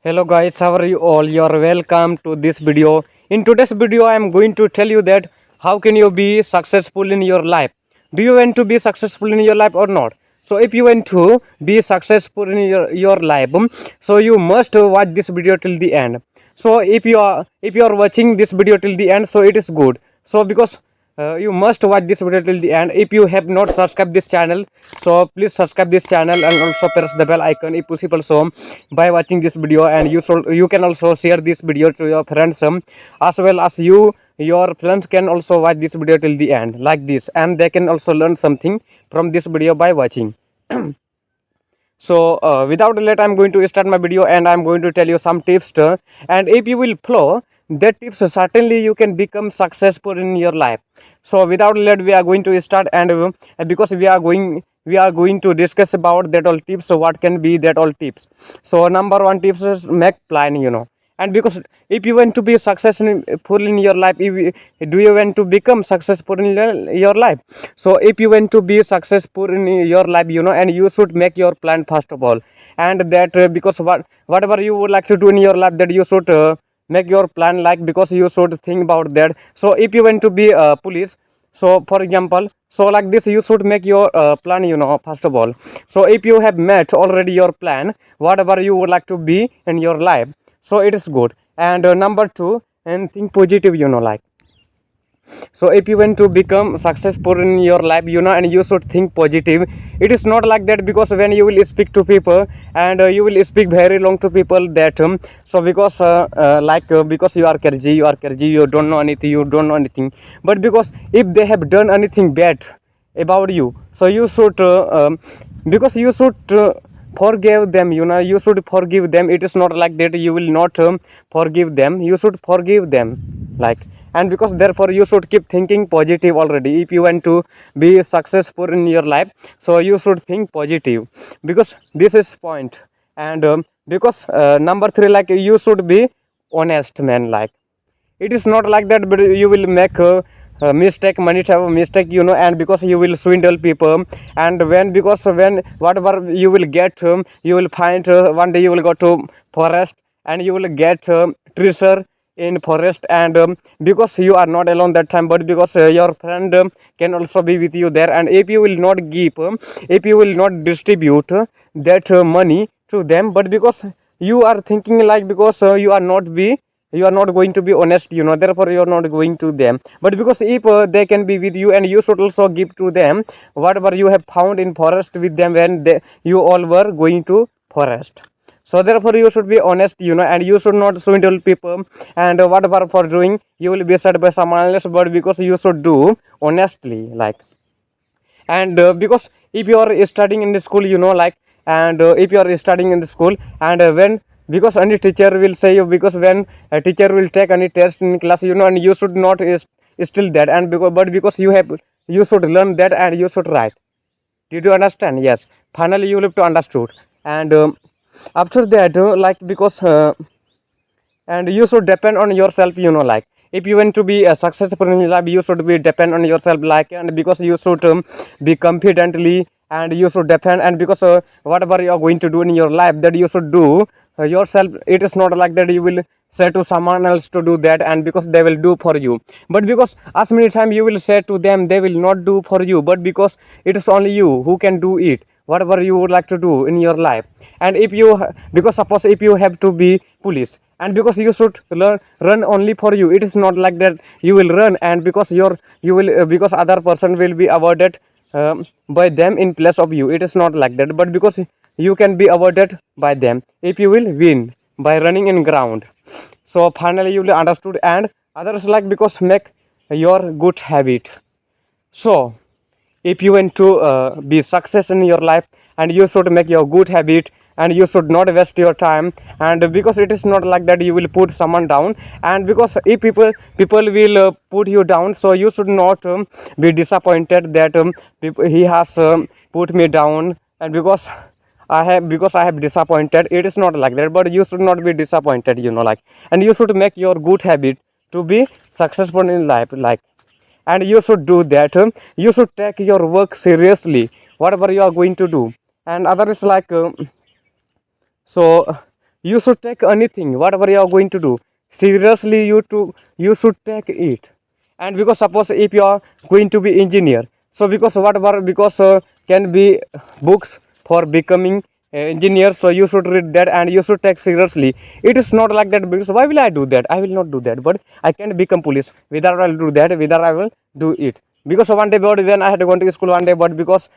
Hello guys, how are you all? You are welcome to this video. In today's video, I am going to tell you that how can you be successful in your life. Do you want to be successful in your life or not? So if you want to be successful in your life, so you must watch this video till the end. So if you are watching this video till the end, so it is good. So because you must watch this video till the end. If you have not subscribed this channel, so please subscribe this channel and also press the bell icon if possible, so by watching this video. And you can also share this video to your friends, as well as your friends can also watch this video till the end like this, and they can also learn something from this video by watching. So without delay, I'm going to start my video and I'm going to tell you some tips, and if you will follow that tips, certainly you can become successful in your life. So without delay, we are going to start, and because we are going to discuss about that all tips. So what can be that all tips? So number one tips is make plan. And because if you want to be successful in your life, do you want to become successful in your life? So if you want to be successful in your life, and you should make your plan first of all. And that because whatever you would like to do in your life, that you should make your plan, like, because you should think about that. So if you want to be a police, so for example, so like this, you should make your plan, first of all. So if you have met already your plan, whatever you would like to be in your life, so it is good. And number two, and think positive, like. So if you want to become successful in your life, and you should think positive. It is not like that, because when you will speak to people, and you will speak very long to people, that so because because you are crazy, you don't know anything. But because if they have done anything bad about you, so you should because you should forgive them. You should forgive them. It is not like that you will not forgive them. You should forgive them, like. And because therefore you should keep thinking positive already. If you want to be successful in your life, so you should think positive, because this is point. And because number three, like, you should be honest, man, like. It is not like that, but you will make a mistake, many type of mistake, and because you will swindle people. And when whatever you will get, you will find, one day you will go to forest, and you will get treasure in forest. And because you are not alone that time, but because your friend can also be with you there. And if you will not give, if you will not distribute that money to them, but because you are thinking, like, because you are not going to be honest, therefore you are not going to them. But because if they can be with you, and you should also give to them whatever you have found in forest with them when you all were going to forest. So therefore you should be honest, and you should not swindle people. And whatever for doing, you will be said by someone else, but because you should do honestly, like. And because if you are studying in the school, like. And if you are studying in the school, and when, because any teacher will say you, because when a teacher will take any test in class, and you should not still that. And because you should learn that, and you should write. Did you understand? Yes, finally you will have to understood. And after that, like, because and you should depend on yourself, like. If you want to be a successful in life, you should be depend on yourself, like. And because you should be confidently, and you should depend. And because whatever you are going to do in your life, that you should do yourself. It is not like that you will say to someone else to do that, and because they will do for you. But because as many times you will say to them, they will not do for you. But because it is only you who can do it, whatever you would like to do in your life. And if you, because suppose if you have to be police, and because you should run only for you. It is not like that you will run, and because you will because other person will be avoided by them in place of you. It is not like that, but because you can be avoided by them if you will win by running in ground. So finally you will understood. And others, like, because make your good habit. So if you want to be success in your life, and you should make your good habit, and you should not waste your time. And because it is not like that you will put someone down. And because if people will put you down, so you should not be disappointed that he has put me down, and because I have disappointed. It is not like that, but you should not be disappointed, like. And you should make your good habit to be successful in life, like. And you should do that. You should take your work seriously, whatever you are going to do. And others, like, so you should take anything, whatever you are going to do seriously. You should take it. And because suppose if you are going to be engineer, so because whatever, because can be books for becoming engineer, so you should read that and you should take seriously. It is not like that, because why will I do that? I will not do that, but I can become police, whether I will do that, whether I will do it. Because one day, but when I had gone to school one day, but because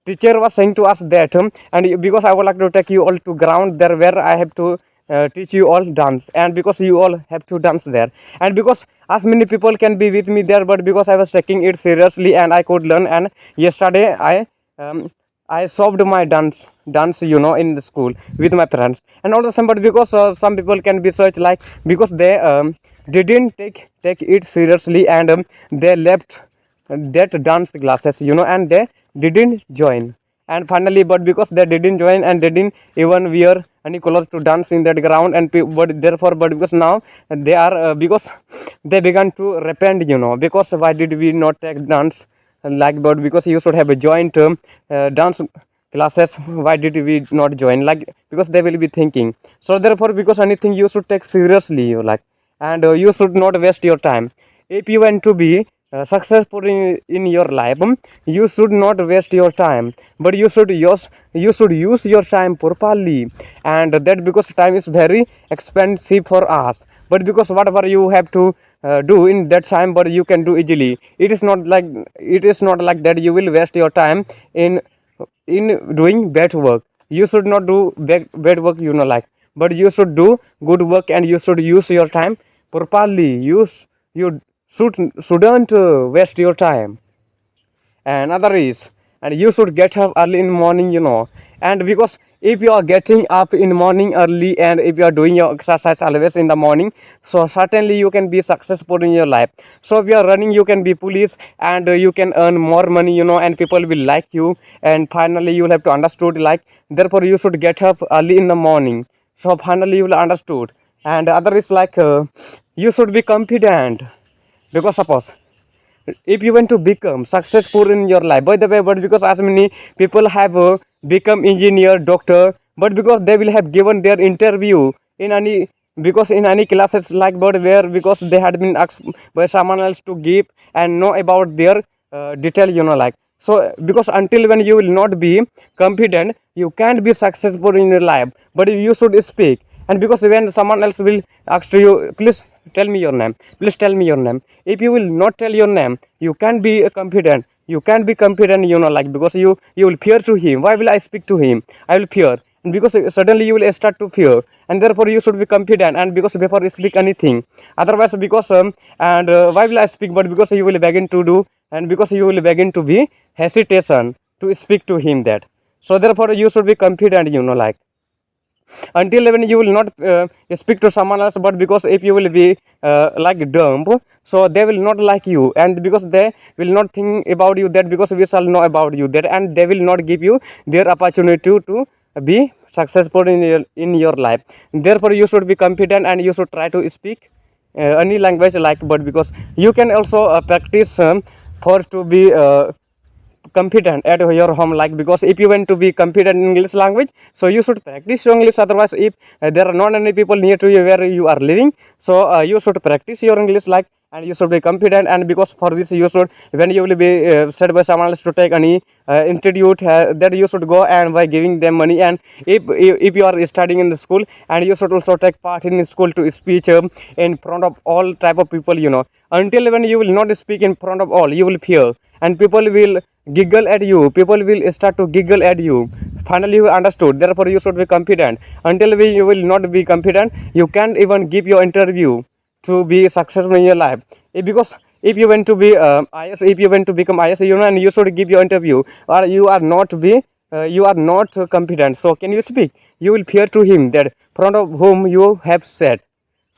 teacher was saying to us that and because I would like to take you all to ground there where I have to teach you all dance, and because you all have to dance there, and because as many people can be with me there, but because I was taking it seriously and I could learn. And yesterday I solved my dance in the school with my parents and all the same. But because some people can be such like, because they didn't take it seriously, and they left that dance classes, and they didn't join. And finally, but because they didn't join and they didn't even wear any clothes to dance in that ground, and but therefore, but because now they are because they began to repent, because why did we not take dance like, but because you should have a joint dance classes, why did we not join, like, because they will be thinking. So therefore, because anything you should take seriously, like, and you should not waste your time. If you want to be successful in your life, you should not waste your time, but you should use your time properly. And that, because time is very expensive for us, but because whatever you have to do in that time, but you can do easily. It is not like that you will waste your time in doing bad work. You should not do bad work, like, but you should do good work, and you should use your time properly. You shouldn't waste your time. And other is, and you should get up early in morning, and because if you are getting up in morning early, and if you are doing your exercise always in the morning, so certainly you can be successful in your life. So if you are running, you can be police, and you can earn more money, and people will like you. And finally you will have to understood, like, therefore you should get up early in the morning. So finally you will understood. And other is like, you should be confident, because suppose if you want to become successful in your life, by the way, but because as many people have become engineer, doctor, but because they will have given their interview in any, because in any classes, like, but where, because they had been asked by someone else to give and know about their detail, like. So because until when you will not be confident, you can't be successful in your life, but you should speak. And because when someone else will ask to you, please tell me your name, please tell me your name, if you will not tell your name, you can be confident, you can be confident, like, because you will fear to him. Why will I speak to him? I will fear. And because suddenly you will start to fear, and therefore you should be confident, and because before you speak anything. Otherwise, because and why will I speak, but because you will begin to do, and because you will begin to be hesitation to speak to him, that. So therefore you should be confident, like, until when you will not speak to someone else. But because if you will be like dumb, so they will not like you, and because they will not think about you, that because we shall know about you, that, and they will not give you their opportunity to be successful in your life. Therefore you should be confident, and you should try to speak any language, like, but because you can also practice for to be confident at your home, like, because if you want to be confident in English language, so you should practice your English. Otherwise, if there are not any people near to you where you are living, so you should practice your English, like, and you should be confident. And because for this, you should, when you will be said by someone else to take any institute, that you should go and by giving them money. And if you are studying in the school, and you should also take part in school to speech in front of all type of people, until when you will not speak in front of all, you will fear, and people will giggle at you, people will start to giggle at you. Finally you understood. Therefore you should be confident. Until you will not be confident, you can't even give your interview to be successful in your life. Because if you want to be IS, if you want to become IS, and you should give your interview, or you are not confident, so can you speak? You will fear to him, that front of whom you have said.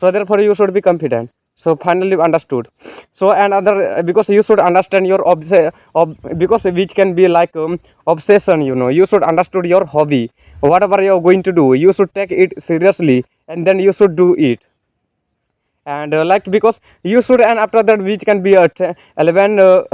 So therefore you should be confident. So finally understood. So another, because you should understand your because which can be like obsession, you should understood your hobby, whatever you are going to do, you should take it seriously, and then you should do it. And like, because you should, and after that, which can be 11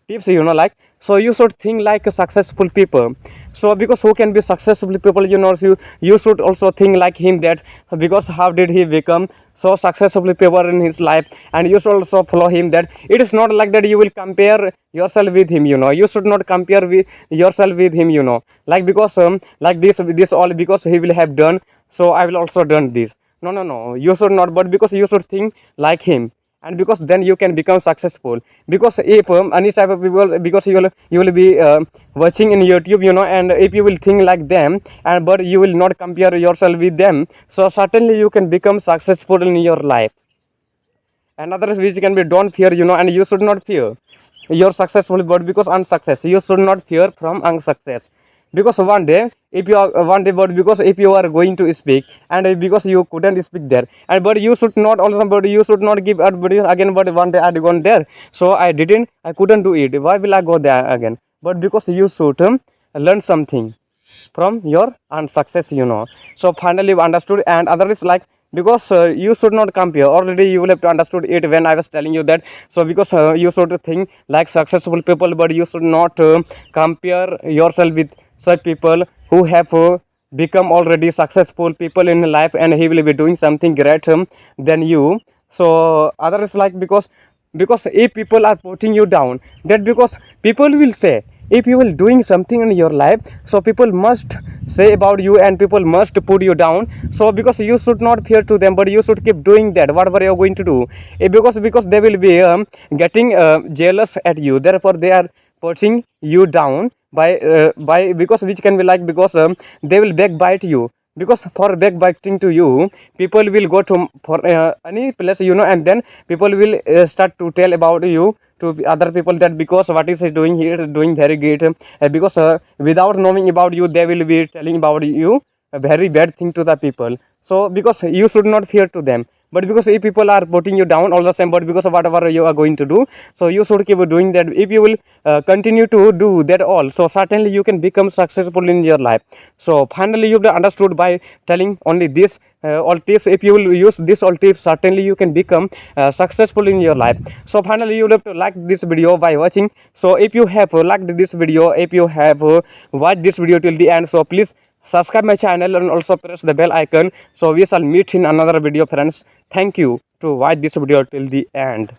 tips, like, So you should think like a successful people. So because who can be successful people, you should also think like him, that because how did he become so successful people in his life, and you should also follow him. That it is not like that you will compare yourself with him, you should not compare with yourself with him, like because like this all because he will have done, so I will also done this. No, no, no, you should not, but because you should think like him, and because then you can become successful. Because if any type of people, because you will be watching in YouTube, and if you will think like them, and but you will not compare yourself with them, so certainly you can become successful in your life. Another which can be, don't fear, and you should not fear you're successful, but because unsuccess, you should not fear from unsuccess. Because one day, if you are one day, but because if you are going to speak, and because you couldn't speak there, and but you should not also, but you should not give up, but again, but one day I had gone there, so I couldn't do it, why will I go there again? But because you should learn something from your unsuccess, so finally you understood. And other is like, because you should not compare, already you will have to understood it when I was telling you that. So because you should think like successful people, but you should not compare yourself with such people who have become already successful people in life, and he will be doing something great than you. So other is like, because if people are putting you down, that because people will say, if you will doing something in your life, so people must say about you, and people must put you down. So because you should not fear to them, but you should keep doing that whatever you are going to do. Because they will be getting jealous at you, therefore they are putting you down by because which can be like, because they will backbite you. Because for backbiting to you, people will go to for any place, and then people will start to tell about you to other people, that because what is he doing here, doing very great, because without knowing about you, they will be telling about you a very bad thing to the people. So because you should not fear to them, but because if people are putting you down all the same, but because of whatever you are going to do, so you should keep doing that. If you will continue to do that all, so certainly you can become successful in your life. So finally you've understood by telling only this all tips. If you will use this all tips, certainly you can become successful in your life. So finally you have to like this video by watching. So if you have liked this video, if you have watched this video till the end, so please subscribe my channel and also press the bell icon. So we shall meet in another video, friends. Thank you to watch this video till the end.